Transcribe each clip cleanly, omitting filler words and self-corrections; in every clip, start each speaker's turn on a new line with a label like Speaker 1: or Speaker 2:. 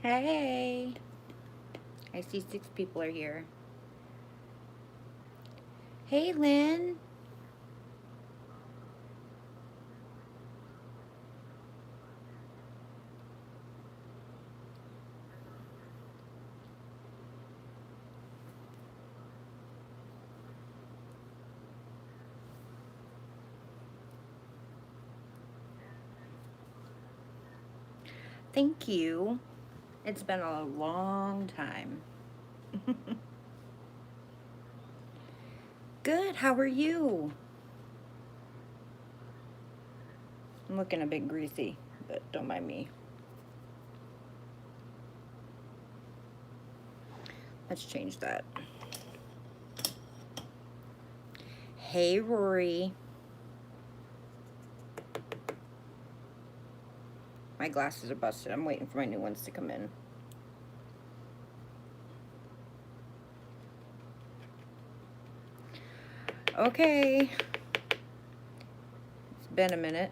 Speaker 1: Hey. I see 6 people are here. Hey, Lynn. Thank you. It's been a long time. Good. How are you? I'm looking a bit greasy, but don't mind me. Let's change that. Hey, Rory. My glasses are busted. I'm waiting for my new ones to come in. Okay. It's been a minute.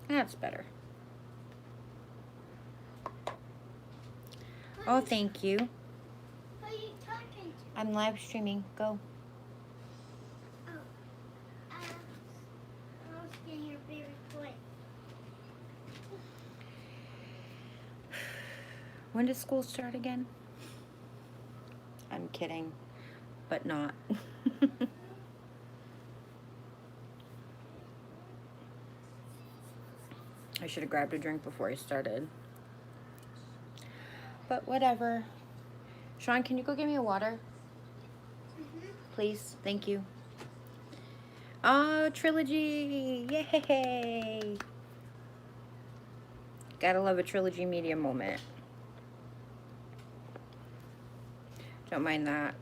Speaker 1: That's better. Oh, thank you.
Speaker 2: Who are you talking to?
Speaker 1: I'm live streaming. Go.
Speaker 2: Oh, I was getting here very quick.
Speaker 1: When does school start again? I'm kidding, but not. I should have grabbed a drink before I started. But whatever. Sean, can you go get me a water? Please? Thank you. Oh, trilogy! Yay! Gotta love a trilogy media moment. Don't mind that.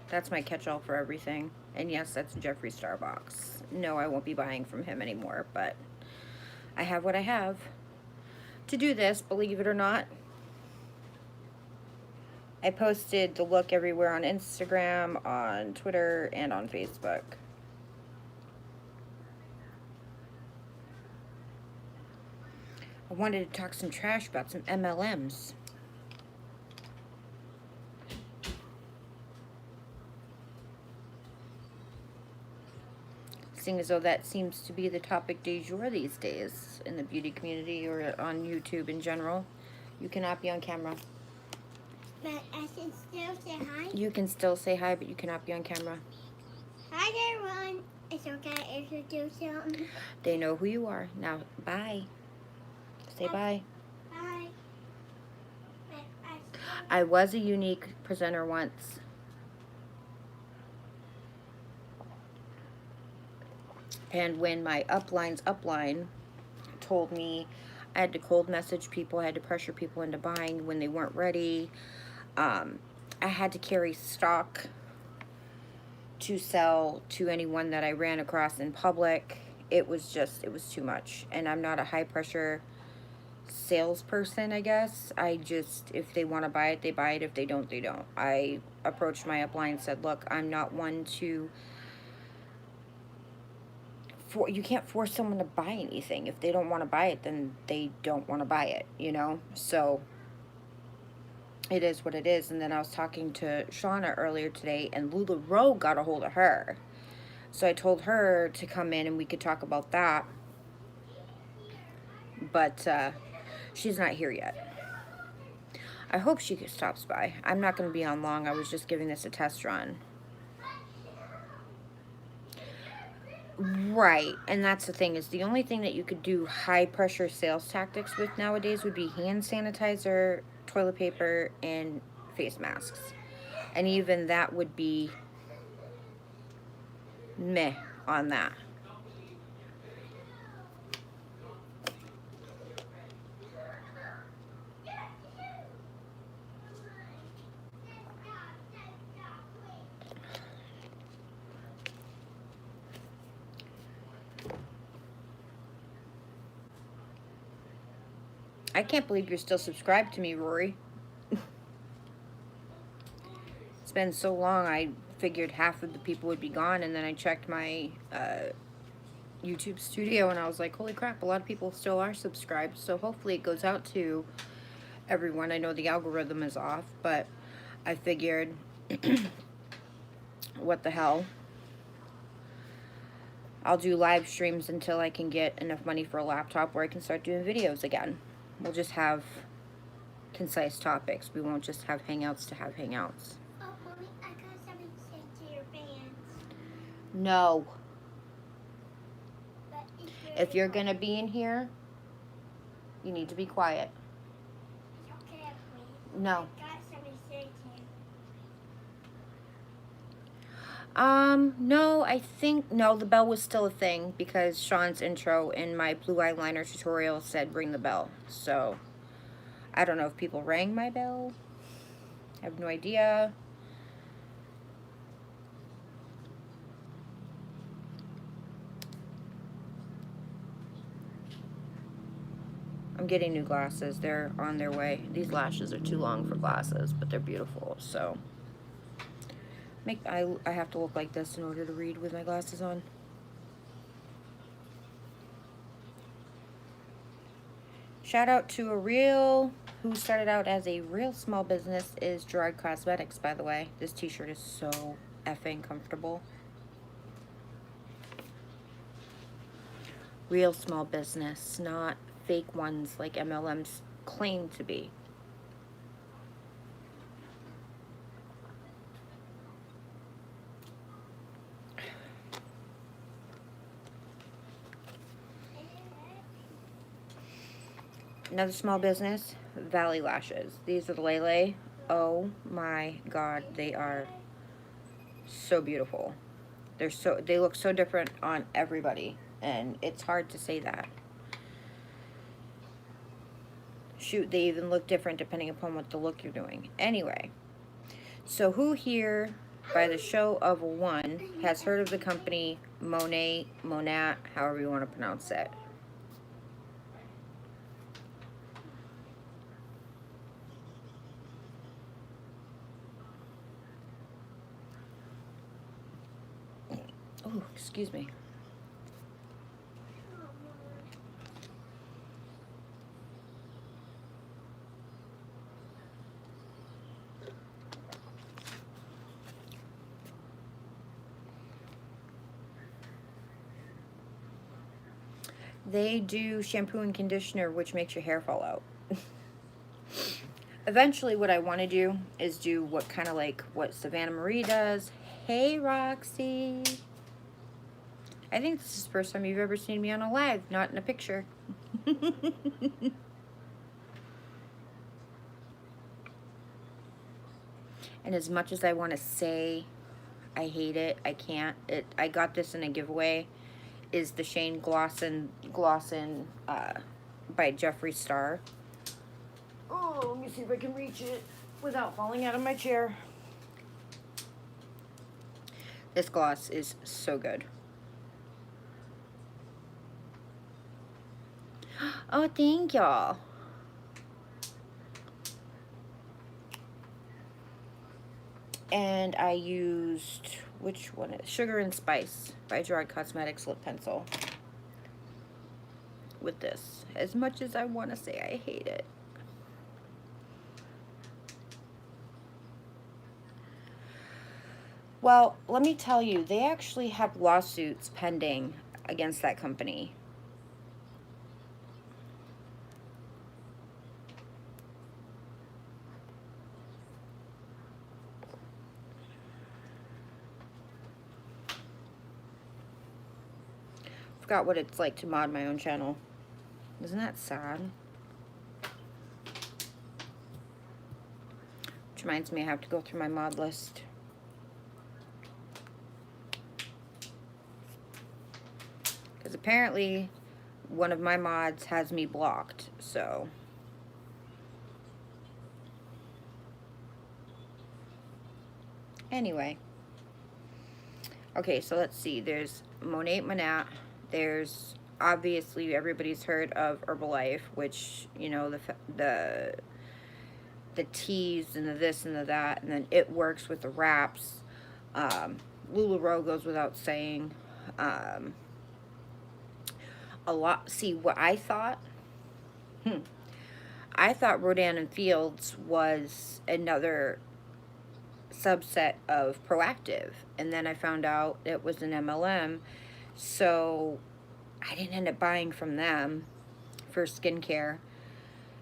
Speaker 1: That's my catch-all for everything. And yes, that's Jeffree Starbucks. No, I won't be buying from him anymore, but I have what I have to do this, believe it or not. I posted the look everywhere on Instagram, on Twitter, and on Facebook. I wanted to talk some trash about some MLMs. Seeing as though that seems to be the topic du jour these days in the beauty community or on YouTube in general. You cannot be on camera.
Speaker 2: But I can still say hi.
Speaker 1: You can still say hi, but you cannot be on camera.
Speaker 2: Hi, everyone. It's okay to introduce them.
Speaker 1: They know who you are. Now, bye. Say bye.
Speaker 2: Bye.
Speaker 1: I was a unique presenter once. And when my upline's upline told me I had to cold message people, I had to pressure people into buying when they weren't ready, I had to carry stock to sell to anyone that I ran across in public. It was too much. And I'm not a high pressure salesperson, I guess. If they want to buy it, they buy it. If they don't, they don't. I approached my upline and said, look, I'm not one to... you can't force someone to buy anything. If they don't want to buy it, then they don't want to buy it, you know? So it is what it is. And then I was talking to Shauna earlier today, and LuLaRoe got a hold of her. So I told her to come in and we could talk about that. But she's not here yet. I hope she stops by. I'm not going to be on long. I was just giving this a test run. Right, and that's the thing, is the only thing that you could do high pressure sales tactics with nowadays would be hand sanitizer, toilet paper, and face masks. And even that would be meh on that. I can't believe you're still subscribed to me, Rory. It's been so long, I figured half of the people would be gone, and then I checked my YouTube studio, and I was like, holy crap, a lot of people still are subscribed, so hopefully it goes out to everyone. I know the algorithm is off, but I figured, what the hell. I'll do live streams until I can get enough money for a laptop where I can start doing videos again. We'll just have concise topics. We won't just have hangouts to have hangouts.
Speaker 2: Oh, Mommy, I got something to say to your fans.
Speaker 1: No.
Speaker 2: But
Speaker 1: If you're gonna be in here, you need to be quiet.
Speaker 2: It's okay, please.
Speaker 1: No.
Speaker 2: I got something to say to you.
Speaker 1: No, I think, no, the bell was still a thing because Sean's intro in my blue eyeliner tutorial said ring the bell. So, I don't know if people rang my bell. I have no idea. I'm getting new glasses. They're on their way. These lashes are too long for glasses, but they're beautiful, so. I have to look like this in order to read with my glasses on. Shout out to who started out as a real small business is Gerard Cosmetics, by the way. This t-shirt is so effing comfortable. Real small business, not fake ones like MLMs claim to be. Another small business, Valley Lashes. These are the Lele. Oh my god, they are so beautiful. They look so different on everybody, and it's hard to say that. Shoot, they even look different depending upon what the look you're doing. Anyway, so who here, by the show of one, has heard of the company Monat, however you want to pronounce it? Oh, excuse me. They do shampoo and conditioner, which makes your hair fall out. Eventually, what I want to do is do what kind of like what Savannah Marie does. Hey, Roxy. I think this is the first time you've ever seen me on a live, not in a picture. And as much as I want to say I hate it, I can't. I got this in a giveaway. Is the Shane Glossin by Jeffree Star. Oh, let me see if I can reach it without falling out of my chair. This gloss is so good. Oh, thank y'all. And I used, which one is Sugar and Spice by Gerard Cosmetics lip pencil with this. As much as I want to say I hate it. Well, let me tell you, they actually have lawsuits pending against that company. Forgot what it's like to mod my own channel. Isn't that sad? Which reminds me, I have to go through my mod list. Because apparently, one of my mods has me blocked, so. Anyway. Okay, so let's see. There's Monat. There's obviously everybody's heard of Herbalife, which, you know, the teas and the this and the that, and then It Works with the wraps. LuLaRoe goes without saying. Um, a lot. See, what I thought? I thought Rodan and Fields was another subset of Proactive, and then I found out it was an MLM. So I didn't end up buying from them for skincare.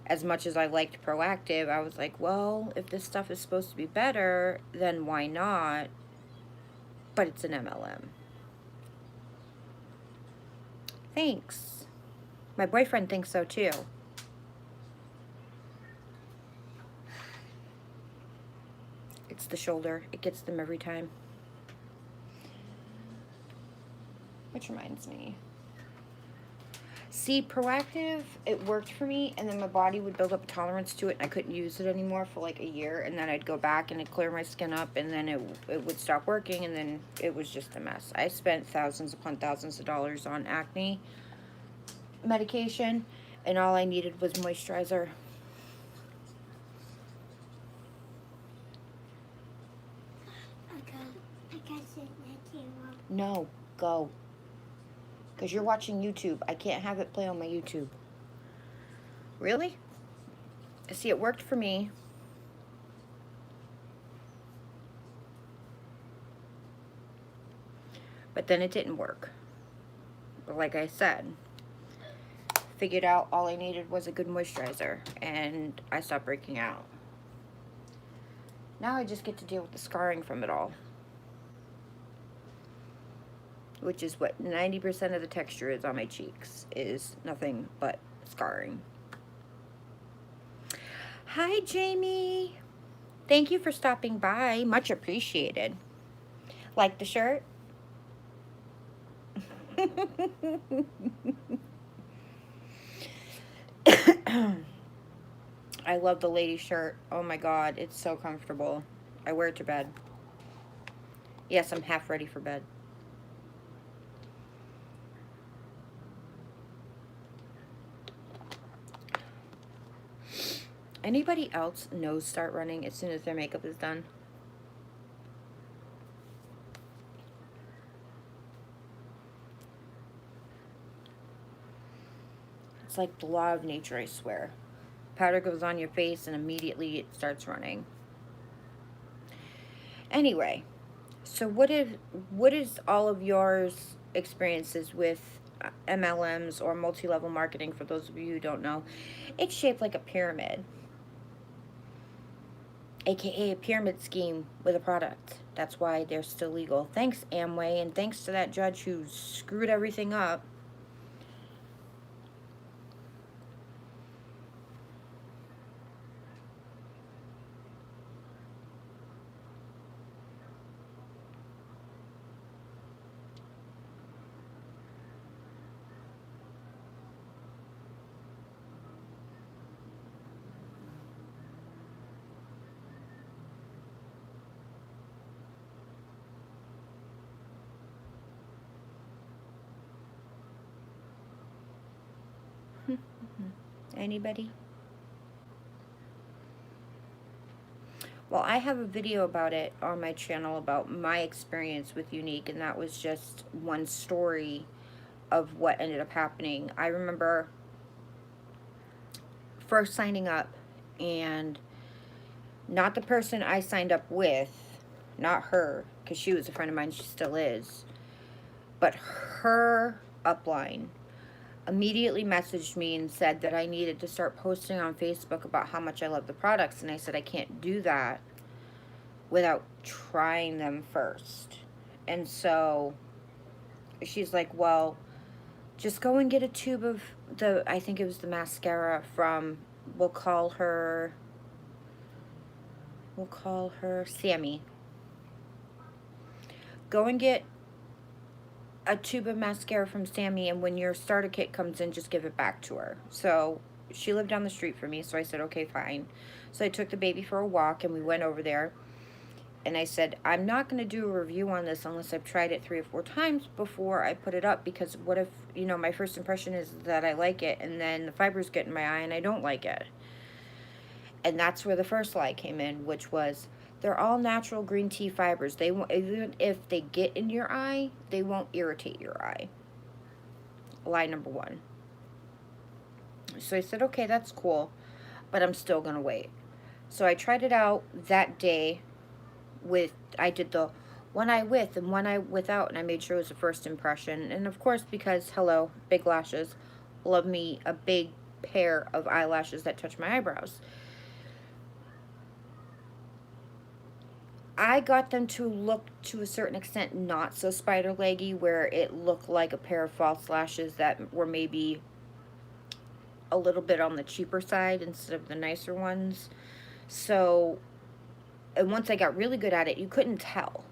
Speaker 1: As much as I liked Proactive, I was like, well, if this stuff is supposed to be better, then why not? But it's an MLM. Thanks. My boyfriend thinks so too. It's the shoulder. It gets them every time. Which reminds me. See, Proactive, it worked for me, and then my body would build up a tolerance to it, and I couldn't use it anymore for like a year, and then I'd go back and it'd clear my skin up, and then it would stop working, and then it was just a mess. I spent thousands upon thousands of dollars on acne medication, and all I needed was moisturizer.
Speaker 2: I got sit next to you.
Speaker 1: No, go. Because you're watching YouTube. I can't have it play on my YouTube. Really? See, it worked for me. But then it didn't work. But like I said, figured out all I needed was a good moisturizer, and I stopped breaking out. Now I just get to deal with the scarring from it all, which is what 90% of the texture is on my cheeks, is nothing but scarring. Hi, Jamie. Thank you for stopping by. Much appreciated. Like the shirt? I love the lady shirt. Oh my god, it's so comfortable. I wear it to bed. Yes, I'm half ready for bed. Anybody else nose start running as soon as their makeup is done? It's like the law of nature, I swear. Powder goes on your face and immediately it starts running. Anyway, so what is all of yours experiences with MLMs or multi-level marketing? For those of you who don't know, it's shaped like a pyramid, aka a pyramid scheme with a product. That's why they're still legal. Thanks, Amway, and thanks to that judge who screwed everything up. Anybody? Well, I have a video about it on my channel about my experience with Unique, and that was just one story of what ended up happening. I remember first signing up, and not the person I signed up with, not her, because she was a friend of mine, she still is, but her upline immediately messaged me and said that I needed to start posting on Facebook about how much I love the products, and I said I can't do that without trying them first. And so she's like, well, just go and get a tube of I think it was the mascara from, we'll call her Sammy. Go and get a tube of mascara from Sammy, and when your starter kit comes in, just give it back to her. So she lived down the street from me, so I said, okay, fine. So I took the baby for a walk, and we went over there, And I said, I'm not going to do a review on this unless I've tried it 3 or 4 times before I put it up, because what if, you know, my first impression is that I like it and then the fibers get in my eye and I don't like it. And that's where the first lie came in, which was, they're all natural green tea fibers. They won't, even if they get in your eye, they won't irritate your eye. Lie number 1. So I said, okay, that's cool, but I'm still going to wait. So I tried it out that day with, I did the one eye with and one eye without, and I made sure it was a first impression. And of course, because, hello, big lashes, love me a big pair of eyelashes that touch my eyebrows. I got them to look, to a certain extent, not so spider leggy, where it looked like a pair of false lashes that were maybe a little bit on the cheaper side instead of the nicer ones. So, and once I got really good at it, you couldn't tell.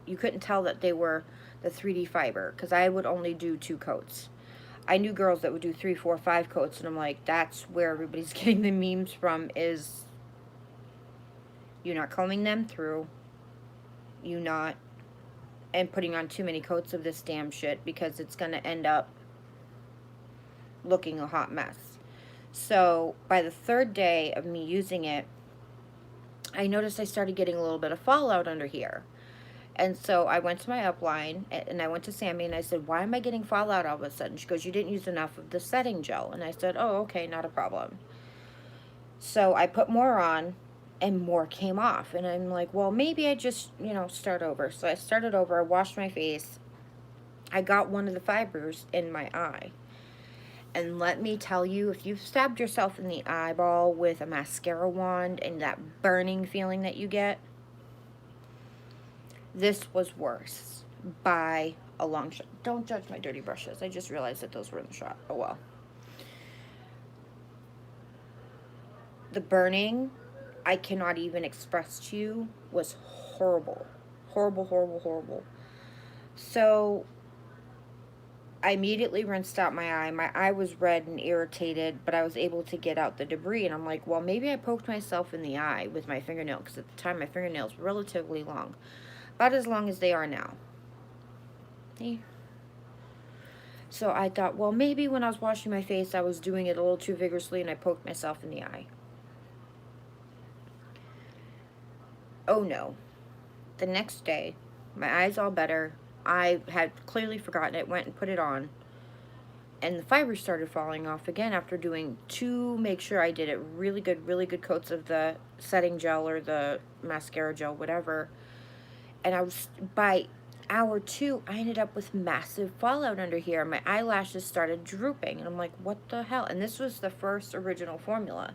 Speaker 1: You couldn't tell that they were the 3D fiber, because I would only do 2 coats. I knew girls that would do 3, 4, 5 coats, and I'm like, that's where everybody's getting the memes from, is you not combing them through, you not, and putting on too many coats of this damn shit, because it's going to end up looking a hot mess. So by the 3rd day of me using it, I noticed I started getting a little bit of fallout under here. And so I went to my upline, and I went to Sammy, and I said, why am I getting fallout all of a sudden? She goes, you didn't use enough of the setting gel. And I said, oh, okay, not a problem. So I put more on, and more came off. And I'm like, well, maybe I just, you know, start over. So I started over. I washed my face. I got one of the fibers in my eye. And let me tell you, if you've stabbed yourself in the eyeball with a mascara wand and that burning feeling that you get, this was worse by a long shot. Don't judge my dirty brushes. I just realized that those were in the shot. Oh well. The burning, I cannot even express to you, was horrible. Horrible, horrible, horrible. So I immediately rinsed out my eye. My eye was red and irritated, but I was able to get out the debris. And I'm like, well, maybe I poked myself in the eye with my fingernail, because at the time my fingernails were relatively long. About as long as they are now. See? So I thought, well, maybe when I was washing my face, I was doing it a little too vigorously and I poked myself in the eye. Oh no. The next day, my eye's all better. I had clearly forgotten it, went and put it on, and the fibers started falling off again after doing 2, make sure I did it really good coats of the setting gel or the mascara gel, whatever. And I was, by hour 2, I ended up with massive fallout under here. My eyelashes started drooping, and I'm like, what the hell? And this was the first original formula.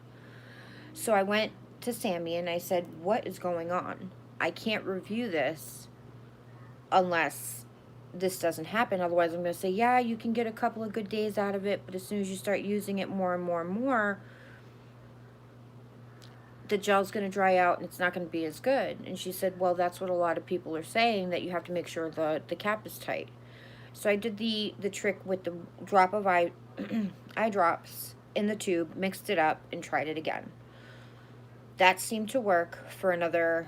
Speaker 1: So I went to Sammy and I said, what is going on? I can't review this unless this doesn't happen. Otherwise, I'm going to say, yeah, you can get a couple of good days out of it, but as soon as you start using it more and more and more, the gel's going to dry out and it's not going to be as good. And she said, well, that's what a lot of people are saying, that you have to make sure the cap is tight. So I did the trick with the drop of eye drops in the tube, mixed it up, and tried it again. That seemed to work for another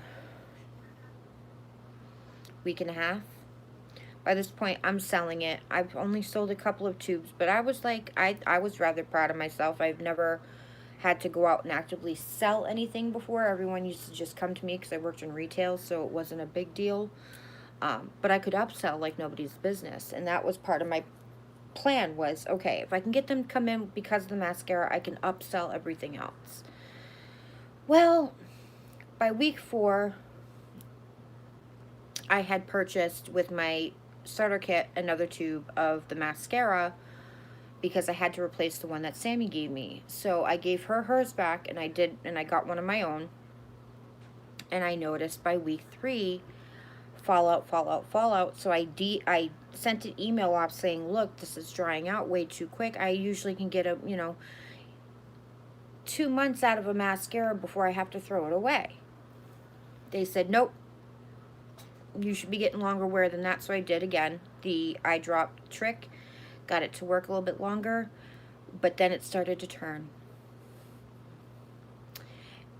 Speaker 1: week and a half. By this point, I'm selling it. I've only sold a couple of tubes, but I was like, I was rather proud of myself. I've never had to go out and actively sell anything before. Everyone used to just come to me because I worked in retail, so it wasn't a big deal. But I could upsell like nobody's business, and that was part of my plan was, okay, if I can get them to come in because of the mascara, I can upsell everything else. Well, by week 4, I had purchased with my starter kit another tube of the mascara because I had to replace the one that Sammy gave me. So I gave her hers back, and I got one of my own. And I noticed by week 3, fallout. So I sent an email off saying, look, this is drying out way too quick. I usually can get 2 months out of a mascara before I have to throw it away. They said, nope, you should be getting longer wear than that. So I did again the eye drop trick, got it to work a little bit longer, but then it started to turn.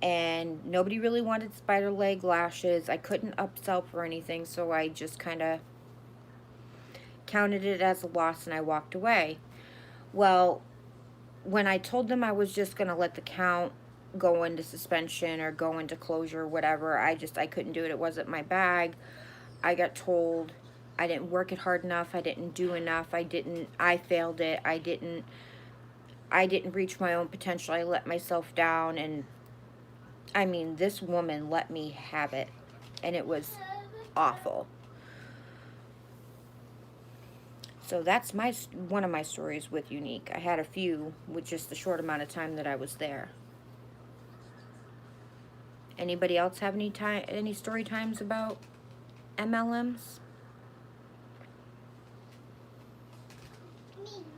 Speaker 1: and nobody really wanted spider leg lashes. I couldn't upsell for anything, so I just kind of counted it as a loss and I walked away. Well, when I told them I was just going to let the count go into suspension or go into closure or whatever, I couldn't do it. It wasn't my bag. I got told I didn't work it hard enough. I didn't do enough. I failed it. I didn't reach my own potential. I let myself down. And I mean, this woman let me have it, and it was awful. So that's one of my stories with Unique. I had a few with just the short amount of time that I was there. Anybody else have any story times about MLMs?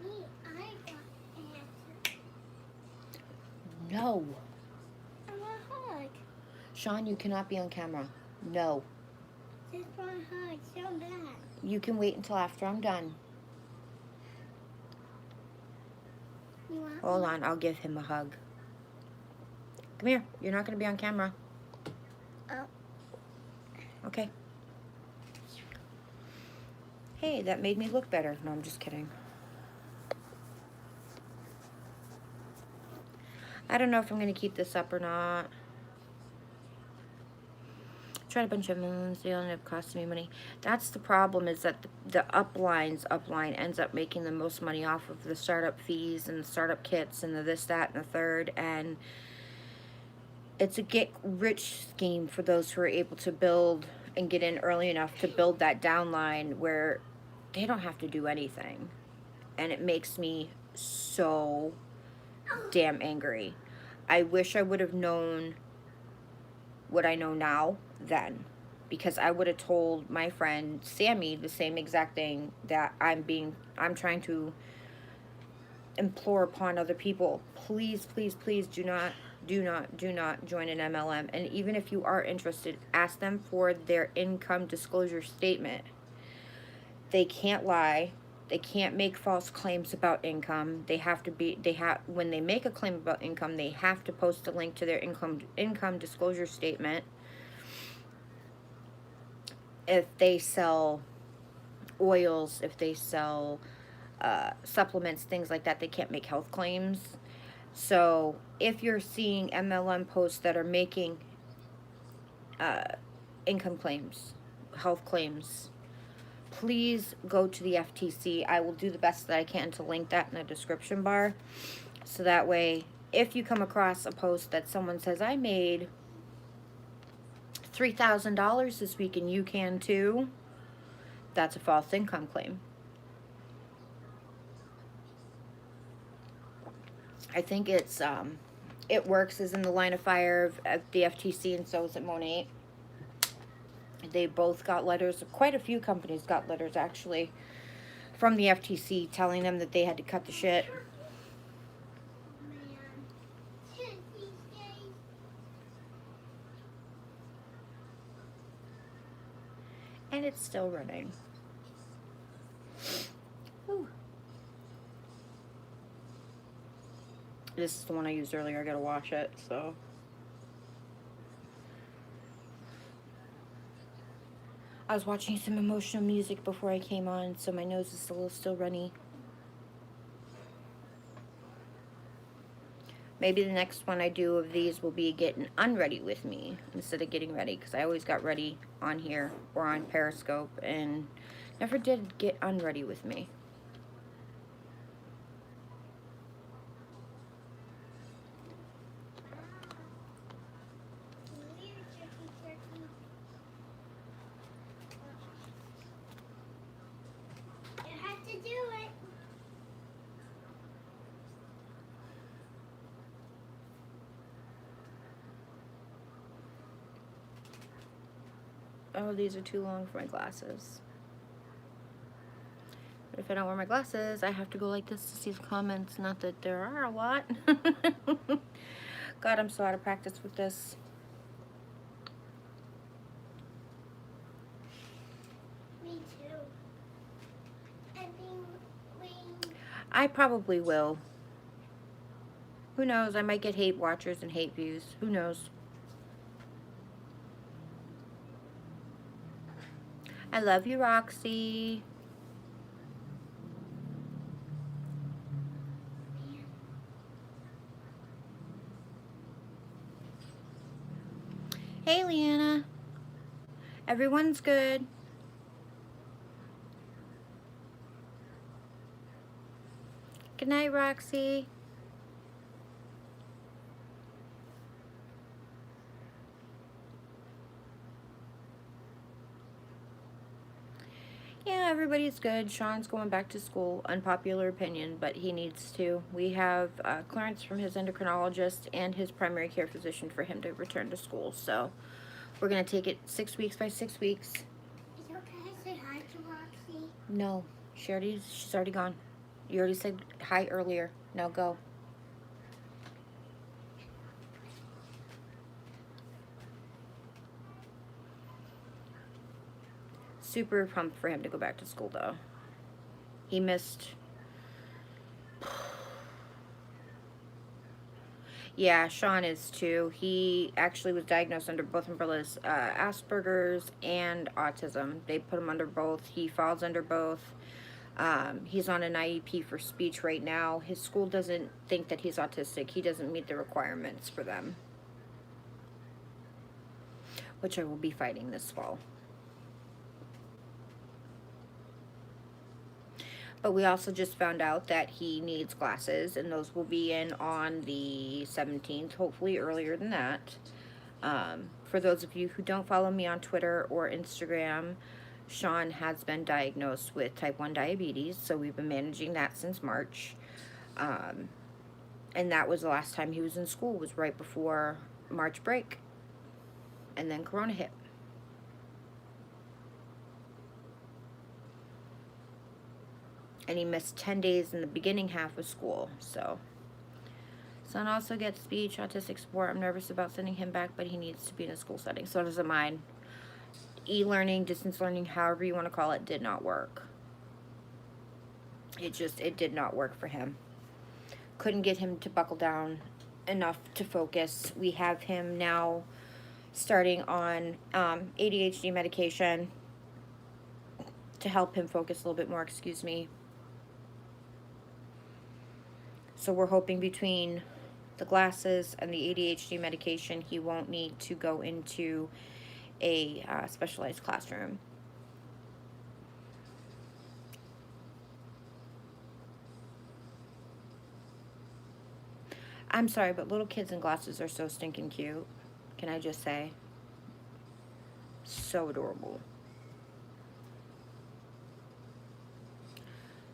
Speaker 2: Me, I got an answer.
Speaker 1: No.
Speaker 2: I want a hug.
Speaker 1: Sean, you cannot be on camera. No.
Speaker 2: Just want a hug so bad.
Speaker 1: You can wait until after I'm done.
Speaker 2: You want
Speaker 1: Hold on, I'll give him a hug. Come here. You're not going to be on camera.
Speaker 2: Oh.
Speaker 1: Okay. Hey, that made me look better. No, I'm just kidding. I don't know if I'm going to keep this up or not. Tried a bunch of Mlms. They ended up costing me money. That's the problem, is that the upline ends up making the most money off of the startup fees and the startup kits and the this, that, and the third. And it's a get-rich scheme for those who are able to build and get in early enough to build that downline where they don't have to do anything. And it makes me so damn angry. I wish I would have known what I know now then, because I would have told my friend Sammy the same exact thing that I'm trying to implore upon other people. Please, please, please do not join an MLM. And even if you are interested, ask them for their income disclosure statement. They can't lie. They can't make false claims about income. When they make a claim about income, they have to post a link to their income disclosure statement. If they sell oils, if they sell supplements, things like that, they can't make health claims. So if you're seeing MLM posts that are making income claims, health claims, please go to the FTC. I will do the best that I can to link that in the description bar. So that way, if you come across a post that someone says, I made $3,000 this week and you can too, that's a false income claim. I think it works as in the line of fire of the FTC, and so is it Monat. They both got letters. Quite a few companies got letters, actually, from the FTC telling them that they had to cut the shit. And it's still running. Whew. This is the one I used earlier. I gotta wash it, so. I was watching some emotional music before I came on, so my nose is a little still runny. Maybe the next one I do of these will be getting unready with me instead of getting ready, because I always got ready on here or on Periscope and never did get unready with me. Oh, these are too long for my glasses. But if I don't wear my glasses, I have to go like this to see the comments. Not that there are a lot. God, I'm so out of practice with this.
Speaker 2: Me too.
Speaker 1: I probably will. Who knows? I might get hate watchers and hate views. Who knows? I love you, Roxy. Hey, Leanna. Everyone's good. Good night, Roxy. Yeah, everybody's good. Sean's going back to school. Unpopular opinion, but he needs to. We have clearance from his endocrinologist and his primary care physician for him to return to school. So we're going to take it 6 weeks by 6 weeks.
Speaker 2: Is it okay to say hi to Roxy?
Speaker 1: No, she's already gone. You already said hi earlier. Now go. Super pumped for him to go back to school, though. He missed... Yeah, Sean is too. He actually was diagnosed under both umbrellas, Asperger's and autism. They put him under both. He falls under both. He's on an IEP for speech right now. His school doesn't think that he's autistic. He doesn't meet the requirements for them, which I will be fighting this fall. But we also just found out that he needs glasses, and those will be in on the 17th, hopefully earlier than that. For those of you who don't follow me on Twitter or Instagram, Sean has been diagnosed with type 1 diabetes, so we've been managing that since March. And that was the last time he was in school, was right before March break. And then Corona hit. And he missed 10 days in the beginning half of school, so. Son also gets speech, autistic support. I'm nervous about sending him back, but he needs to be in a school setting. So doesn't mine. E-learning, distance learning, however you want to call it, did not work. It did not work for him. Couldn't get him to buckle down enough to focus. We have him now starting on ADHD medication to help him focus a little bit more, excuse me. So we're hoping between the glasses and the ADHD medication, he won't need to go into a specialized classroom. I'm sorry, but little kids in glasses are so stinking cute. Can I just say? So adorable.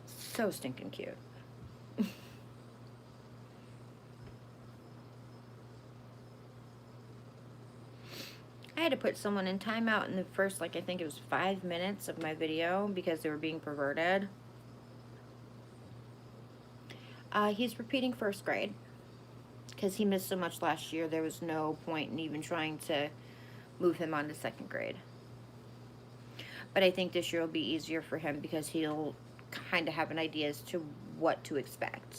Speaker 1: So stinking cute. I had to put someone in timeout in the first, I think it was 5 minutes of my video because they were being perverted. He's repeating first grade because he missed so much last year. There was no point in even trying to move him on to second grade. But I think this year will be easier for him because he'll kind of have an idea as to what to expect.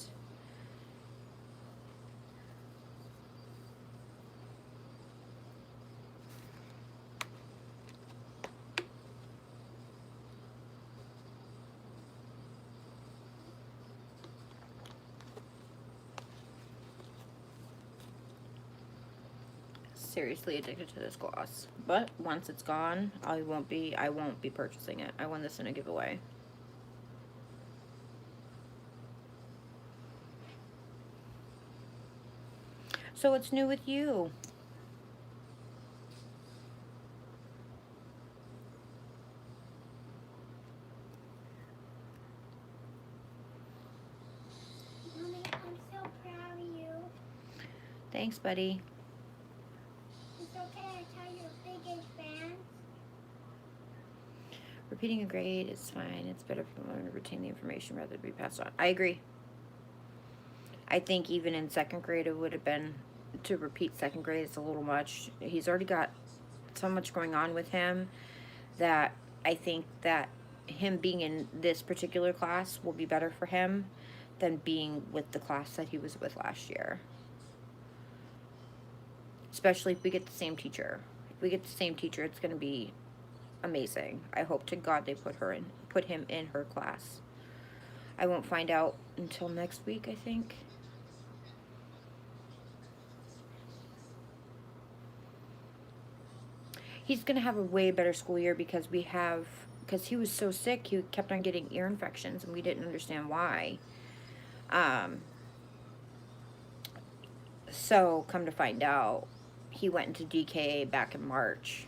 Speaker 1: Seriously addicted to this gloss, but once it's gone, I won't be purchasing it. I won this in a giveaway. So what's new with you?
Speaker 2: Mommy, I'm so proud of you.
Speaker 1: Thanks, buddy.
Speaker 2: It's okay I tell your biggest fans.
Speaker 1: Repeating a grade is fine. It's better for them to retain the information rather than be passed on. I agree. I think even in second grade, it would have been, to repeat second grade is a little much. He's already got so much going on with him that I think that him being in this particular class will be better for him than being with the class that he was with last year. Especially if we get the same teacher. If we get the same teacher, it's going to be amazing. I hope to God they put him in her class. I won't find out until next week, I think. He's going to have a way better school year because because he was so sick, he kept on getting ear infections and we didn't understand why. So come to find out, he went into DKA back in March,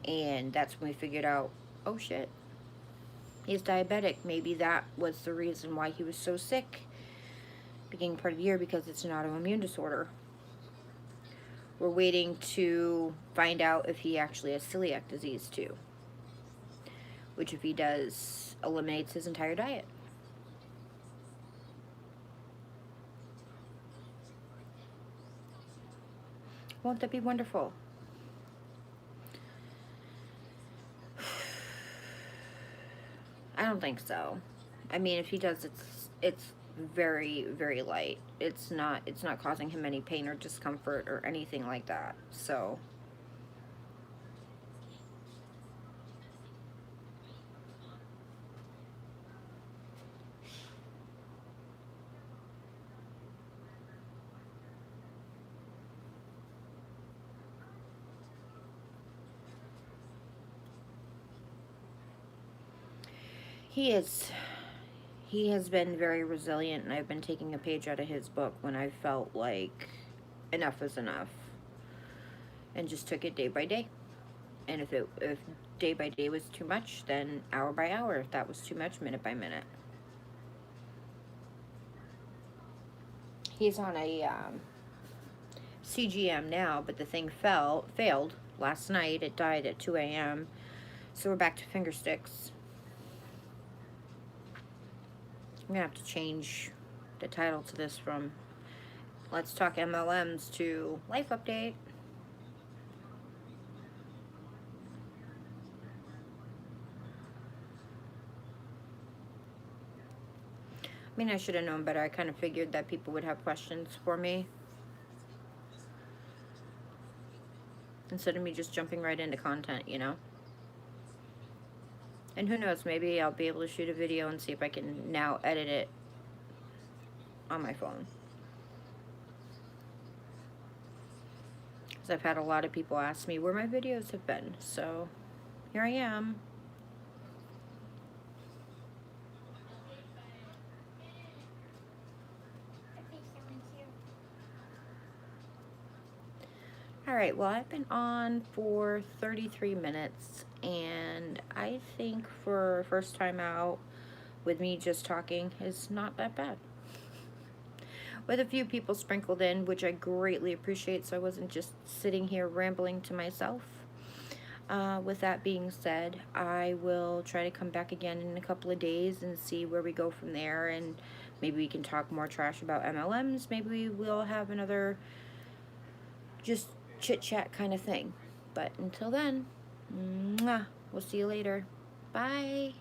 Speaker 1: and that's when we figured out, oh shit, he's diabetic. Maybe that was the reason why he was so sick beginning part of the year, because it's an autoimmune disorder. We're waiting to find out if he actually has celiac disease too, which if he does, eliminates his entire diet. Won't that be wonderful? I don't think so. I mean, if he does, it's very, very light. It's not causing him any pain or discomfort or anything like that. So he has been very resilient, and I've been taking a page out of his book when I felt like enough is enough, and just took it day by day. And if day by day was too much, then hour by hour. If that was too much, minute by minute. He's on a CGM now, but the thing failed last night. It died at 2 a.m. So we're back to finger sticks. I'm gonna have to change the title to this from Let's Talk MLMs to Life Update. I mean, I should have known better. I kind of figured that people would have questions for me, instead of me just jumping right into content, you know? And who knows, maybe I'll be able to shoot a video and see if I can now edit it on my phone. Because I've had a lot of people ask me where my videos have been, so here I am. Alright, well, I've been on for 33 minutes, and I think for first time out, with me just talking, is not that bad. With a few people sprinkled in, which I greatly appreciate, so I wasn't just sitting here rambling to myself. With that being said, I will try to come back again in a couple of days and see where we go from there, and maybe we can talk more trash about MLMs. Maybe we'll have another just chit-chat kind of thing. But until then, mwah, we'll see you later. Bye.